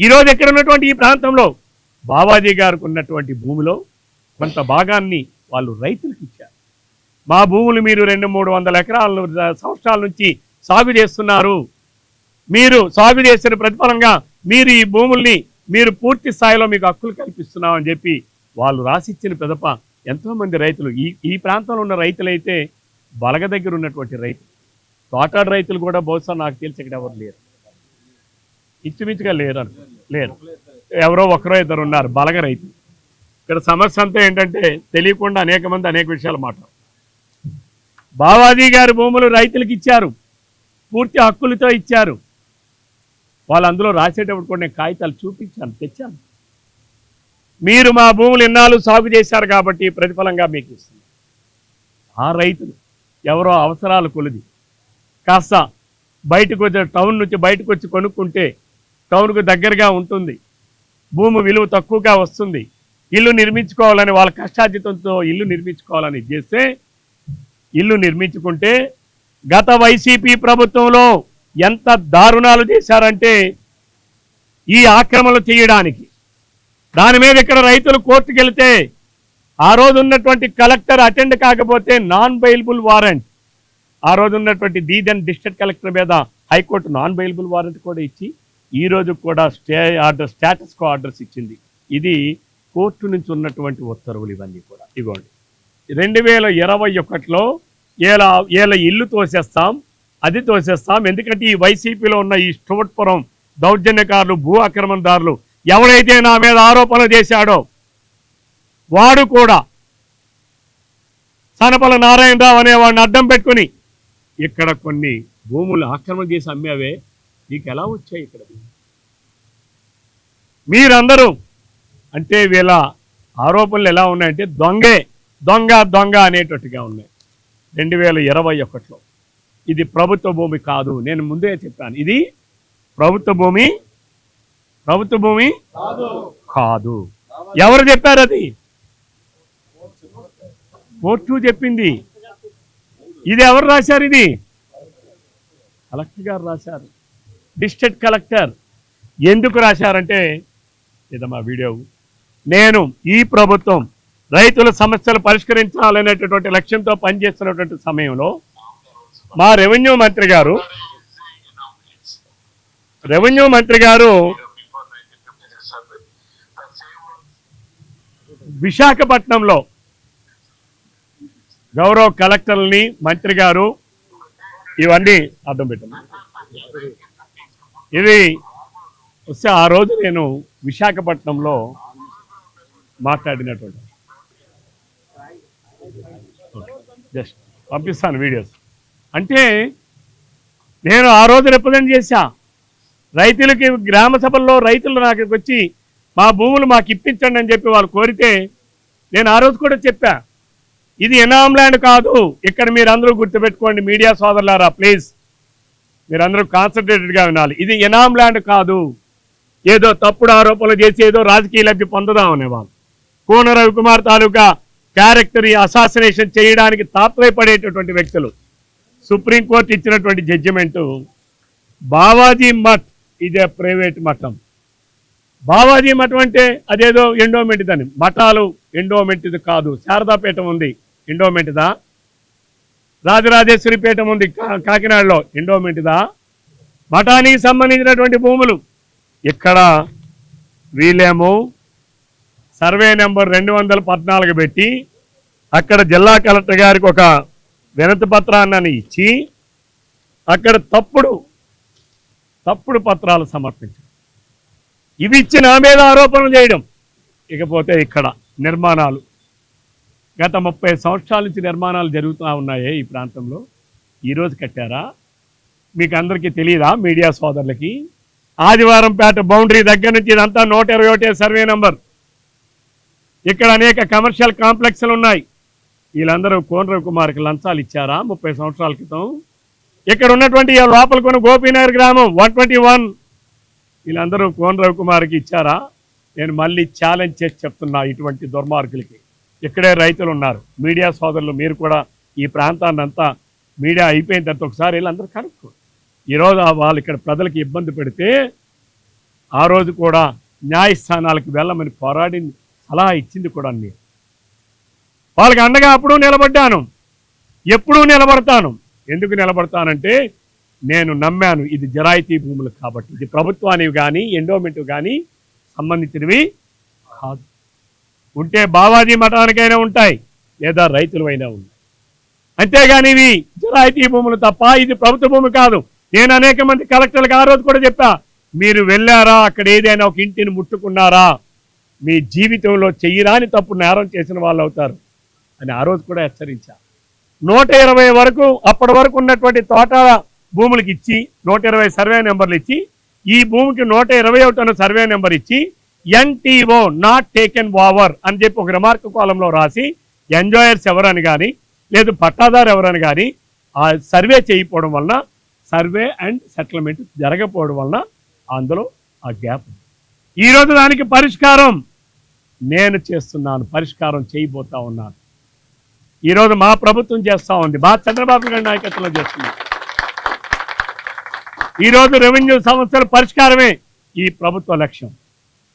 ఈరోజు ఎక్కడ ఉన్నటువంటి ఈ ప్రాంతంలో బావాజీ గారికి ఉన్నటువంటి భూమిలో కొంత భాగాన్ని వాళ్ళు రైతులకు ఇచ్చారు. మా భూములు మీరు 200-300 ఎకరాల సంవత్సరాల నుంచి సాగు చేస్తున్నారు, మీరు సాగు చేసిన ప్రతిఫలంగా మీరు ఈ భూముల్ని మీరు పూర్తి స్థాయిలో మీకు హక్కులు కల్పిస్తున్నామని చెప్పి వాళ్ళు రాసిచ్చిన పెదప ఎంతోమంది రైతులు ఈ ప్రాంతంలో ఉన్న రైతులైతే బలగ దగ్గర ఉన్నటువంటి రైతులు, తోటాడు రైతులు కూడా బహుశా నాకు తెలిసి ఇక్కడ ఎవరు లేరు, ఇంచుమించుగా లేరు, ఎవరో ఒకరో ఇద్దరు ఉన్నారు బలగ రైతులు. ఇక్కడ సమస్య అంతా ఏంటంటే తెలియకుండా అనేక మంది అనేక విషయాలు మాట్లాడు. బావాజీ గారి భూములు రైతులకు ఇచ్చారు, పూర్తి హక్కులతో ఇచ్చారు. వాళ్ళు అందులో రాసేటప్పుడు కూడా నేను కాగితాలు చూపించాను, తెచ్చాను. మీరు మా భూములు ఇన్నాళ్ళు సాగు చేశారు కాబట్టి ప్రతిఫలంగా మీకు ఇస్తుంది. ఆ రైతులు ఎవరో అవసరాలు కొలిది కాస్త బయటకు వచ్చే టౌన్ నుంచి బయటకు వచ్చి కొనుక్కుంటే టౌన్కు దగ్గరగా ఉంటుంది, భూమి విలువ తక్కువగా వస్తుంది, ఇల్లు నిర్మించుకోవాలని వాళ్ళ కష్టార్జితంతో ఇల్లు నిర్మించుకోవాలని చేస్తే ఇల్లు నిర్మించుకుంటే గత వైసీపీ ప్రభుత్వంలో ఎంత దారుణాలు చేశారంటే ఈ ఆక్రమణలు చేయడానికి. దాని మీద ఇక్కడ రైతులు కోర్టుకు వెళితే ఆ రోజు ఉన్నటువంటి కలెక్టర్ అటెండ్ కాకపోతే నాన్ బెయిలబుల్ వారెంట్, ఆ రోజు ఉన్నటువంటి దెన్ డిస్ట్రిక్ట్ కలెక్టర్ మీద హైకోర్టు నాన్ బెయిలబుల్ వారెంట్ కూడా ఇచ్చి ఈ రోజు కూడా స్టేటస్ కో ఆర్డర్స్ ఇచ్చింది. ఇది కోర్టు నుంచి ఉన్నటువంటి ఉత్తర్వులు ఇవన్నీ కూడా. ఇవ్వండి 2021లో ఏళ్ళ ఇల్లు తోసేస్తాం, అది తోసేస్తాం. ఎందుకంటే ఈ వైసీపీలో ఉన్న ఈ స్టోట్పురం దౌర్జన్యకారులు, భూ ఆక్రమణదారులు ఎవరైతే నా మీద ఆరోపణలు చేశాడో వాడు కూడా సనపల నారాయణరావు అనేవాడిని అడ్డం పెట్టుకుని ఇక్కడ కొన్ని భూములు ఆక్రమణ చేసి అమ్మేవే, నీకు ఎలా వచ్చాయి ఇక్కడ? మీరందరూ అంటే వీళ్ళ ఆరోపణలు ఎలా ఉన్నాయంటే దొంగ అనేటట్టుగా ఉన్నాయి. 2021లో ఇది ప్రభుత్వ భూమి కాదు, నేను ముందే చెప్పాను, ఇది ప్రభుత్వ భూమి కాదు. ఎవరు చెప్పారు? అది కోర్టు చెప్పింది. ఇది ఎవరు రాశారు? ఇది కలెక్టర్ గారు రాశారు, డిస్ట్రిక్ట్ కలెక్టర్. ఎందుకు రాశారంటే ఇదమ్మా వీడియో, నేను ఈ ప్రభుత్వం రైతుల సమస్యలు పరిష్కరించాలనేటటువంటి లక్ష్యంతో పనిచేస్తున్నటువంటి సమయంలో మా రెవెన్యూ మంత్రి గారు విశాఖపట్నంలో గౌరవ కలెక్టర్ని, మంత్రి గారు ఇవన్నీ అర్థం పెట్టండి. ఇది వస్తే ఆ రోజు నేను విశాఖపట్నంలో మాట్లాడినటువంటి జస్ట్ పంపిస్తాను వీడియోస్. అంటే నేను ఆ రోజు రిప్రజెంట్ చేశా రైతులకి, గ్రామ సభల్లో రైతులు నాకు వచ్చి మా భూములు మాకు ఇప్పించండి అని చెప్పి వాళ్ళు కోరితే నేను ఆ రోజు కూడా చెప్పా, ఇది ఎనామ్ ల్యాండ్ కాదు. ఇక్కడ మీరందరూ గుర్తుపెట్టుకోండి మీడియా సోదరులారా, ప్లీజ్ మీరందరూ కాన్సన్ట్రేటెడ్గా వినాలి. ఇది ఎనామ్ ల్యాండ్ కాదు, ఏదో తప్పుడు ఆరోపణలు చేసి ఏదో రాజకీయ లబ్ధి పొందదామనేవాళ్ళు. కోన రవికుమార్ తాలూకా క్యారెక్టర్ అసాసినేషన్ చేయడానికి తాత్పర్యపడేటటువంటి వ్యక్తులు. సుప్రీంకోర్టు ఇచ్చినటువంటి జడ్జిమెంటు, బావాజీ మఠ్ ఇదే ప్రైవేట్ మఠం. బావాజీ మఠం అంటే అదేదో ఎండోమెంట్దని, మఠాలు ఎండోమెంట్ది కాదు. శారదాపీఠం ఉంది, ఎండోమెంట్దా? రాజరాజేశ్వరి పీఠం ఉంది కాకినాడలో, ఎండోమెంట్దా? మఠానికి సంబంధించినటువంటి భూములు ఇక్కడ వీళ్ళేమో సర్వే నెంబర్ 214 పెట్టి అక్కడ జిల్లా కలెక్టర్ గారికి ఒక వినతి పత్రాన్ని ఇచ్చి అక్కడ తప్పుడు పత్రాలు సమర్పించడం, ఇవి ఇచ్చి నా మీద ఆరోపణలు చేయడం. ఇకపోతే ఇక్కడ నిర్మాణాలు గత 30 సంవత్సరాల నుంచి నిర్మాణాలు జరుగుతూ ఉన్నాయే ఈ ప్రాంతంలో. ఈరోజు కట్టారా? మీకు అందరికీ తెలియదా? మీడియా సోదరులకి ఆదివారంపేట బౌండరీ దగ్గర నుంచి ఇదంతా 121 సర్వే నెంబర్. ఇక్కడ అనేక కమర్షియల్ కాంప్లెక్స్లు ఉన్నాయి. వీళ్ళందరూ కోన రవికుమార్కి లంచాలు ఇచ్చారా 30 సంవత్సరాల క్రితం? ఇక్కడ ఉన్నటువంటి లోపల కొన్ని గోపీనగర్ గ్రామం 121 వీళ్ళందరూ కోన రవికుమార్కి ఇచ్చారా? నేను మళ్ళీ ఛాలెంజ్ చేసి చెప్తున్నా ఇటువంటి దుర్మార్గులకి. ఇక్కడే రైతులు ఉన్నారు, మీడియా సోదరులు మీరు కూడా ఈ ప్రాంతాన్ని అంతా మీడియా అయిపోయిన తర్వాత ఒకసారి వీళ్ళందరూ కనుక్కో. ఈరోజు వాళ్ళు ఇక్కడ ప్రజలకి ఇబ్బంది పెడితే ఆ రోజు కూడా న్యాయస్థానాలకు వెళ్ళమని పోరాడింది, సలహా ఇచ్చింది కూడా నేను. వాళ్ళకి అండగా అప్పుడు నిలబడ్డాను, ఎప్పుడూ నిలబడతాను. ఎందుకు నిలబడతానంటే నేను నమ్మాను ఇది జరాయితీ భూములు కాబట్టి, ఇది ప్రభుత్వానివి కానీ ఎండోమెంట్ కానీ సంబంధించినవి కాదు. ఉంటే బావాజీ మఠానికైనా ఉంటాయి, లేదా రైతులవైనా ఉన్నాయి. అంతేగాని ఇవి జరాయితీ భూములు తప్ప ఇది ప్రభుత్వ భూమి కాదు. నేను అనేక మంది కలెక్టర్లకు ఆ రోజు కూడా చెప్పా, మీరు వెళ్ళారా అక్కడ ఏదైనా ఒక ఇంటిని ముట్టుకున్నారా మీ జీవితంలో చెయ్యరాని తప్పు నేరం చేసిన వాళ్ళు అవుతారు అని ఆ రోజు కూడా హెచ్చరించా. 120 వరకు అప్పటి వరకు ఉన్నటువంటి తోటల భూములకి ఇచ్చి 120 సర్వే నెంబర్లు ఇచ్చి, ఈ భూమికి 121 సర్వే నెంబర్ ఇచ్చి ఎన్టీఓ నాట్ టేకెన్ ఓవర్ అని చెప్పి ఒక రిమార్క్ కాలంలో రాసి ఎంజాయర్స్ ఎవరని కానీ లేదు పట్టాదారు ఎవరని కానీ ఆ సర్వే చేయకపోవడం వలన, సర్వే అండ్ సెటిల్మెంట్ జరగకపోవడం వలన అందులో ఆ గ్యాప్. ఈరోజు దానికి పరిష్కారం నేను చేస్తున్నాను, పరిష్కారం చేయబోతా ఉన్నాను. ఈరోజు మా ప్రభుత్వం చేస్తూ ఉంది, మా చంద్రబాబు గారి నాయకత్వంలో చేస్తుంది. ఈరోజు రెవెన్యూ సమస్యల పరిష్కారమే ఈ ప్రభుత్వ లక్ష్యం.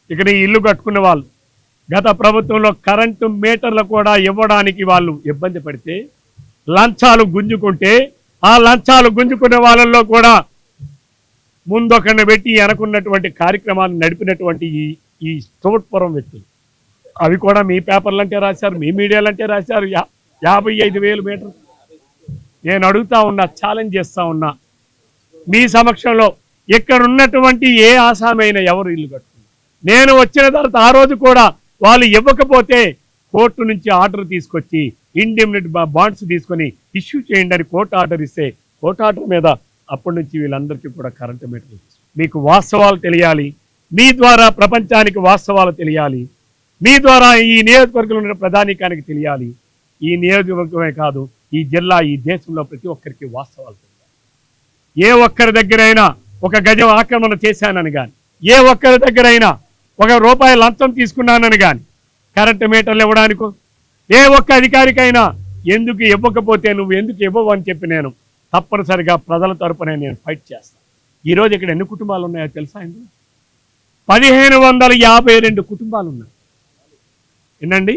ఇక్కడ ఈ ఇల్లు కట్టుకున్న వాళ్ళు గత ప్రభుత్వంలో కరెంటు మీటర్లు కూడా ఇవ్వడానికి వాళ్ళు ఇబ్బంది పడితే లంచాలు గుంజుకుంటే, ఆ లంచాలు గుంజుకునే వాళ్ళల్లో కూడా ముందొకరిని పెట్టి వెనకున్నటువంటి కార్యక్రమాన్ని నడిపినటువంటి ఈ తోడ్పురం వ్యక్తులు, అవి కూడా మీ పేపర్లంటే రాశారు, మీ మీడియాలంటే రాశారు. 55,000 మీటర్లు. నేను అడుగుతా ఉన్నా, ఛాలెంజ్ చేస్తా ఉన్నా మీ సమక్షంలో, ఇక్కడ ఉన్నటువంటి ఏ ఆసామైన ఎవరు ఇల్లు కట్టుకున్నారు? నేను వచ్చిన తర్వాత ఆ రోజు కూడా వాళ్ళు ఇవ్వకపోతే కోర్టు నుంచి ఆర్డర్ తీసుకొచ్చి ఇండిమినిటీ బాండ్స్ తీసుకొని ఇష్యూ చేయండి అని కోర్టు ఆర్డర్ ఇస్తే, కోర్టు ఆర్డర్ మీద అప్పటి నుంచి వీళ్ళందరికీ కూడా కరెంటు మీటర్లు. మీకు వాస్తవాలు తెలియాలి, మీ ద్వారా ప్రపంచానికి వాస్తవాలు తెలియాలి, మీ ద్వారా ఈ నియోజకవర్గంలో ఉన్న ప్రధానికానికి తెలియాలి. ఈ నియోజకవర్గమే కాదు, ఈ జిల్లా, ఈ దేశంలో ప్రతి ఒక్కరికి వాస్తవాలు తెలియాలి. ఏ ఒక్కరి దగ్గరైనా ఒక గజం ఆక్రమణ చేశానని కానీ, ఏ ఒక్కరి దగ్గరైనా ₹1 లంచం తీసుకున్నానని కానీ, కరెంటు మీటర్లు ఇవ్వడానికో ఏ ఒక్క అధికారికైనా ఎందుకు ఇవ్వకపోతే నువ్వు ఎందుకు ఇవ్వవు అని చెప్పి నేను తప్పనిసరిగా ప్రజల తరపునే నేను ఫైట్ చేస్తాను. ఈరోజు ఇక్కడ ఎన్ని కుటుంబాలు ఉన్నాయో తెలుసా? 1552 కుటుంబాలు ఉన్నాయి. ఏంటండి?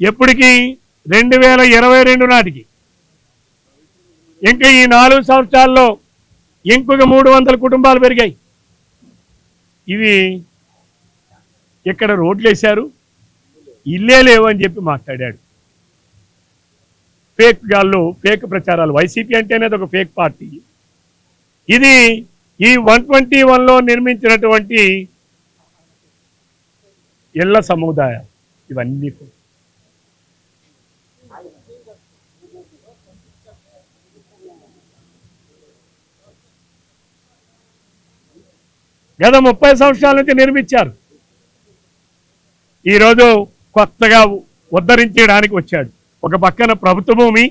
ఎప్పటికి? 2022 నాటికి. ఇంకా ఈ 4 సంవత్సరాల్లో ఇంకొక 300 కుటుంబాలు పెరిగాయి. ఇవి ఇక్కడ రోడ్లు వేశారు, ఇల్లే లేవు అని చెప్పి మాట్లాడాడు. ఫేక్ గాళ్ళు, ఫేక్ ప్రచారాలు. వైసీపీ అంటేనే ఒక ఫేక్ పార్టీ. ఇది ఈ 121లో నిర్మించినటువంటి ఇళ్ల సముదాయం ఇవన్నీ గత 30 సంవత్సరాల నుంచి నిర్మించారు. ఈరోజు కొత్తగా ఉద్ధరించడానికి వచ్చాడు. ఒక పక్కన ప్రభుత్వ భూమి,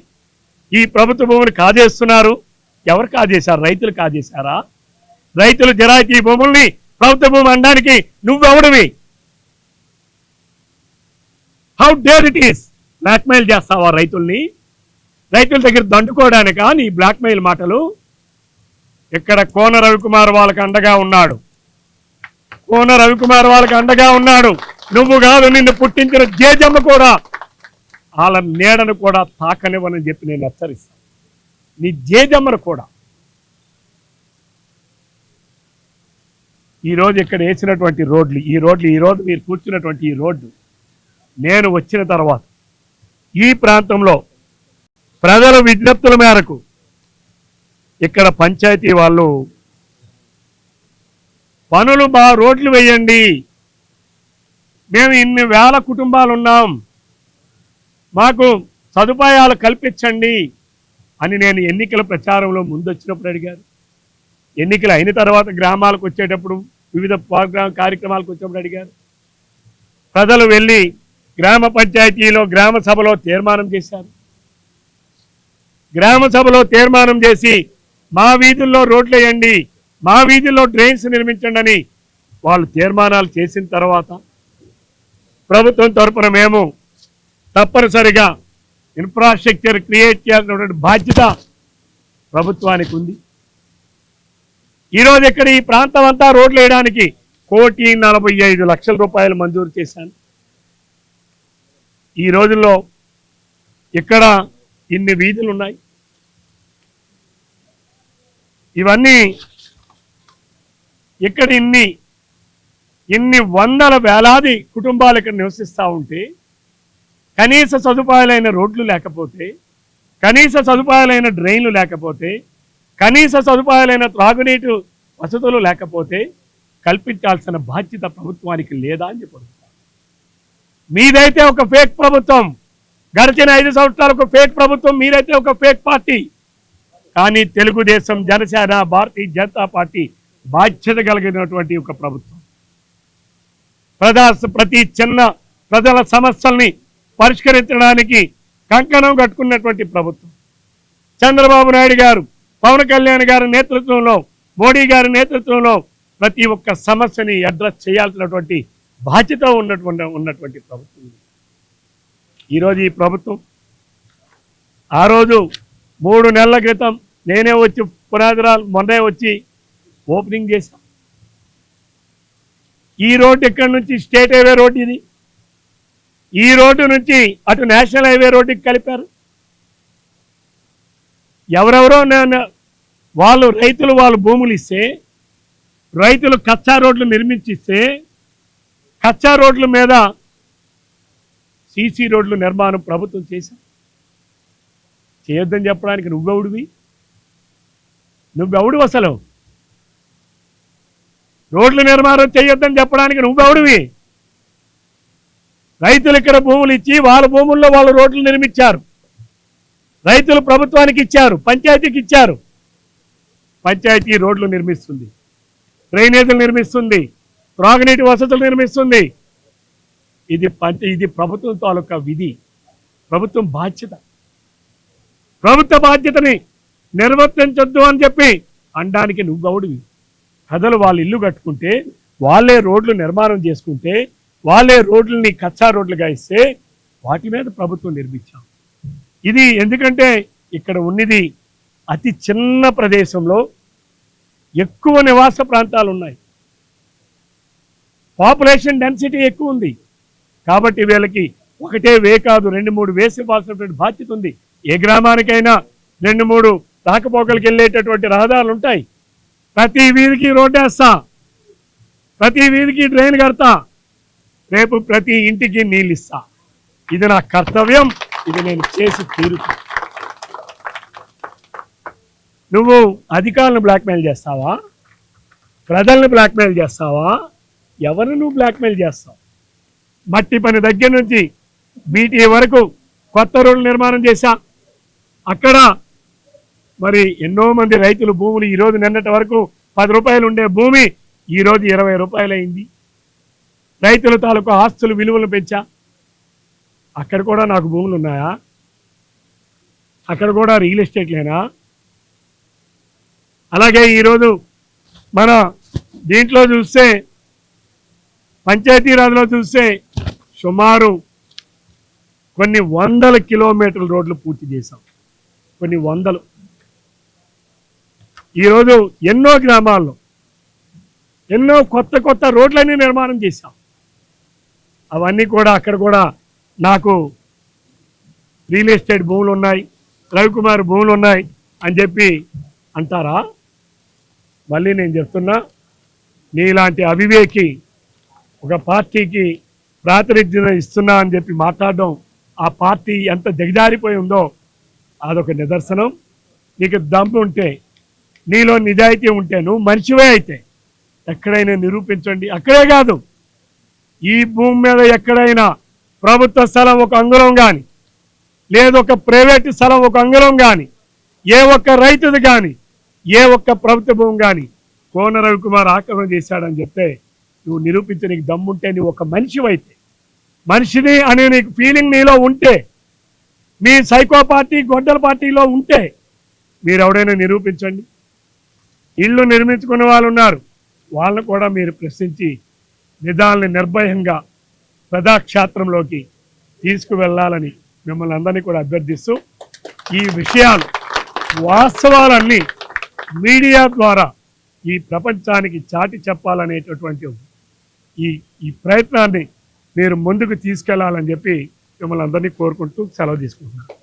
ఈ ప్రభుత్వ భూమిని కాజేస్తున్నారు. ఎవరు కాజేశారు? రైతులు కాజేశారా? రైతులు జరాయితీ భూముల్ని ప్రభుత్వ భూమి అనడానికి నువ్వెవడివి? How dare it is? Blackmail చేస్తావా రైతుల్ని? రైతుల దగ్గర దండుకోవడానికా నీ బ్లాక్మెయిల్ మాటలు? ఇక్కడ కోన రవికుమార్ వాళ్ళకి అండగా ఉన్నాడు. కోన రవికుమార్ వాళ్ళకి అండగా ఉన్నాడు. నువ్వు కాదు, నిన్ను పుట్టించిన జేజమ్మ కూడా వాళ్ళ నీడను కూడా తాకనివ్వనని చెప్పి నేను హెచ్చరిస్తాను. నీ జేజమ్మను కూడా. ఈరోజు ఇక్కడ వేసినటువంటి రోడ్లు, ఈరోజు మీరు కూర్చున్నటువంటి ఈ రోడ్డు నేను వచ్చిన తర్వాత ఈ ప్రాంతంలో ప్రజల విజ్ఞప్తుల మేరకు ఇక్కడ పంచాయతీ వాళ్ళు పనులు రోడ్లు వేయండి, మేము ఇన్ని వేల కుటుంబాలు ఉన్నాం, మాకు సదుపాయాలు కల్పించండి అని నేను ఎన్నికల ప్రచారంలో ముందొచ్చినప్పుడు అడిగారు. ఎన్నికలు అయిన తర్వాత గ్రామాలకు వచ్చేటప్పుడు, వివిధ కార్యక్రమాలకు వచ్చేటప్పుడు అడిగారు. ప్రజలు వెళ్ళి గ్రామ పంచాయతీలో గ్రామ సభలో తీర్మానం చేశారు. గ్రామ సభలో తీర్మానం చేసి మా వీధుల్లో రోడ్లు వేయండి, మా వీధుల్లో డ్రైన్స్ నిర్మించండి అని వాళ్ళు తీర్మానాలు చేసిన తర్వాత ప్రభుత్వం తరపున మేము తప్పనిసరిగా ఇన్ఫ్రాస్ట్రక్చర్ క్రియేట్ చేయాల్సినటువంటి బాధ్యత ప్రభుత్వానికి ఉంది. ఈరోజు ఇక్కడ ఈ ప్రాంతం అంతా రోడ్లు వేయడానికి 1,45,00,000 రూపాయలు మంజూరు చేశాను. ఈ రోజుల్లో ఇక్కడ ఇన్ని వీధులు ఉన్నాయి. ఇవన్నీ ఇక్కడ ఇన్ని వందల వేలాది కుటుంబాలు ఇక్కడ నివసిస్తూ ఉంటే కనీస సదుపాయాలైన రోడ్లు లేకపోతే, కనీస సదుపాయాలైన డ్రైన్లు లేకపోతే, కనీస సదుపాయాలైన త్రాగునీటి వసతులు లేకపోతే కల్పించాల్సిన బాధ్యత ప్రభుత్వానికి లేదా అని చెప్పారు. మీదైతే ఒక ఫేక్ ప్రభుత్వం, గడిచిన 5 సంవత్సరాలు ఒక ఫేక్ ప్రభుత్వం, మీరైతే ఒక ఫేక్ పార్టీ. కానీ తెలుగుదేశం, జనసేన, భారతీయ జనతా పార్టీ బాధ్యత కలిగినటువంటి ఒక ప్రభుత్వం. ప్రతి చిన్న ప్రజల సమస్యల్ని పరిష్కరించడానికి కంకణం కట్టుకున్నటువంటి ప్రభుత్వం. చంద్రబాబు నాయుడు గారు, పవన్ కళ్యాణ్ గారి నేతృత్వంలో, మోడీ గారి నేతృత్వంలో ప్రతి ఒక్క సమస్యని అడ్రస్ చేయాల్సినటువంటి బాధ్యత ఉన్నటువంటి ప్రభుత్వం. ఈరోజు ఈ ప్రభుత్వం ఆ రోజు 3 నెలల క్రితం నేనే వచ్చి పునాదిరాలు మొన్నే వచ్చి ఓపెనింగ్ చేశాం. ఈ రోడ్డు ఎక్కడి నుంచి స్టేట్ హైవే రోడ్డు ఇది. ఈ రోడ్డు నుంచి అటు నేషనల్ హైవే రోడ్డుకి కలిపారు. ఎవరెవరో వాళ్ళు రైతులు వాళ్ళు భూములు ఇస్తే, రైతులు కచ్చా రోడ్లు నిర్మించిస్తే, కచ్చా రోడ్ల మీద సీసీ రోడ్లు నిర్మాణం ప్రభుత్వం చేశాం. చేయొద్దని చెప్పడానికి నువ్వెవడు అసలు? రోడ్ల నిర్మాణం చేయొద్దని చెప్పడానికి నువ్వెవడివి? రైతులు ఇక్కడ భూములు ఇచ్చి వాళ్ళ భూముల్లో వాళ్ళు రోడ్లు నిర్మించారు. రైతులు ప్రభుత్వానికి ఇచ్చారు, పంచాయతీకి ఇచ్చారు. పంచాయతీ రోడ్లు నిర్మిస్తుంది, డ్రైనేజీలు నిర్మిస్తుంది, త్రాగునీటి వసతులు నిర్మిస్తుంది. ఇది ప్రభుత్వం తాలూకా విధి, ప్రభుత్వం బాధ్యత. ప్రభుత్వ బాధ్యతని నిర్వర్తించొద్దు అని చెప్పి అనడానికి నువ్వెవడివి? కథలు వాళ్ళు ఇల్లు కట్టుకుంటే, వాళ్ళే రోడ్లు నిర్మాణం చేసుకుంటే, వాళ్ళే రోడ్లని కచ్చా రోడ్లుగా ఇస్తే వాటి మీద ప్రభుత్వం నిర్మించాం. ఇది ఎందుకంటే ఇక్కడ ఉన్నది అతి చిన్న ప్రదేశంలో ఎక్కువ నివాస ప్రాంతాలు ఉన్నాయి, పాపులేషన్ డెన్సిటీ ఎక్కువ ఉంది. కాబట్టి వీళ్ళకి ఒకటే వే కాదు, 2-3 వేసి ఇవ్వాల్సినటువంటి బాధ్యత ఉంది. ఏ గ్రామానికైనా 2-3 రాకపోకలకు వెళ్ళేటటువంటి రహదారులు ఉంటాయి. ప్రతి వీధికి రోడ్డు వేస్తా, ప్రతి వీధికి డ్రైన్ కడతా, రేపు ప్రతి ఇంటికి నీళ్ళు ఇస్తా. ఇది నా కర్తవ్యం, ఇది నేను చేసి తీరుతా. నువ్వు అధికారులను బ్లాక్మెయిల్ చేస్తావా? ప్రజల్ని బ్లాక్మెయిల్ చేస్తావా? ఎవరిని నువ్వు బ్లాక్మెయిల్ చేస్తావు? మట్టి పని దగ్గర నుంచి బీటీ వరకు కొత్త రోడ్లు నిర్మాణం చేశా. అక్కడ మరి ఎన్నో మంది రైతులు భూములు ఈరోజు నిన్నటి వరకు 10 రూపాయలు ఉండే భూమి ఈరోజు 20 రూపాయలు అయింది. రైతుల తాలూకు ఆస్తులు విలువలు పెంచా. అక్కడ కూడా నాకు భూములు ఉన్నాయా? అక్కడ కూడా రియల్ ఎస్టేట్లేనా? అలాగే ఈరోజు మన దీంట్లో చూస్తే, పంచాయతీరాజ్లో చూస్తే సుమారు కొన్ని 100 కిలోమీటర్ల రోడ్లు పూర్తి చేశాం. కొన్ని 100. ఈరోజు ఎన్నో గ్రామాల్లో ఎన్నో కొత్త రోడ్లన్నీ నిర్మాణం చేశాం. అవన్నీ కూడా అక్కడ కూడా నాకు రియల్ ఎస్టేట్ భూములు ఉన్నాయి, రవికుమార్ భూములు ఉన్నాయి అని చెప్పి అంటారా? మళ్ళీ నేను చెప్తున్నా, నీలాంటి అవివేకి ఒక పార్టీకి ప్రాతినిధ్యం ఇస్తున్నా అని చెప్పి మాట్లాడడం, ఆ పార్టీ ఎంత దిగజారిపోయి ఉందో అదొక నిదర్శనం. నీకు దమ్ము ఉంటే, నీలో నిజాయితీ ఉంటే, నువ్వు మనిషివే అయితే ఎక్కడైనా నిరూపించండి. అక్కడే కాదు, ఈ భూమి మీద ఎక్కడైనా ప్రభుత్వ స్థలం ఒక అంగుళం కానీ, లేదు ఒక ప్రైవేటు స్థలం ఒక అంగుళం కానీ, ఏ ఒక్క రైతుది కానీ, ఏ ఒక్క ప్రభుత్వ భూమి కానీ కోన రవికుమార్ ఆక్రమణ చేశాడని చెప్తే నువ్వు నిరూపించే నీకు దమ్ముంటే, నువ్వు ఒక మనిషివైతే, మనిషిని అనే నీకు ఫీలింగ్ నీలో ఉంటే, మీ సైకో పార్టీ గొడ్డల పార్టీలో ఉంటే మీరు ఎవడైనా నిరూపించండి. ఇళ్ళు నిర్మించుకునే వాళ్ళు ఉన్నారు, వాళ్ళను కూడా మీరు ప్రశ్నించి నిదాల్ని నిర్భయంగా ప్రజాక్షేత్రంలోకి తీసుకువెళ్ళాలని మిమ్మల్ని అందరినీ కూడా అభ్యర్థిస్తూ, ఈ విషయాలు వాస్తవాలన్నీ మీడియా ద్వారా ఈ ప్రపంచానికి చాటి చెప్పాలనేటటువంటి ఈ ఈ ప్రయత్నాన్ని మీరు ముందుకు తీసుకెళ్లాలని చెప్పి మిమ్మల్ని అందరినీ కోరుకుంటూ సెలవు తీసుకుంటున్నాను.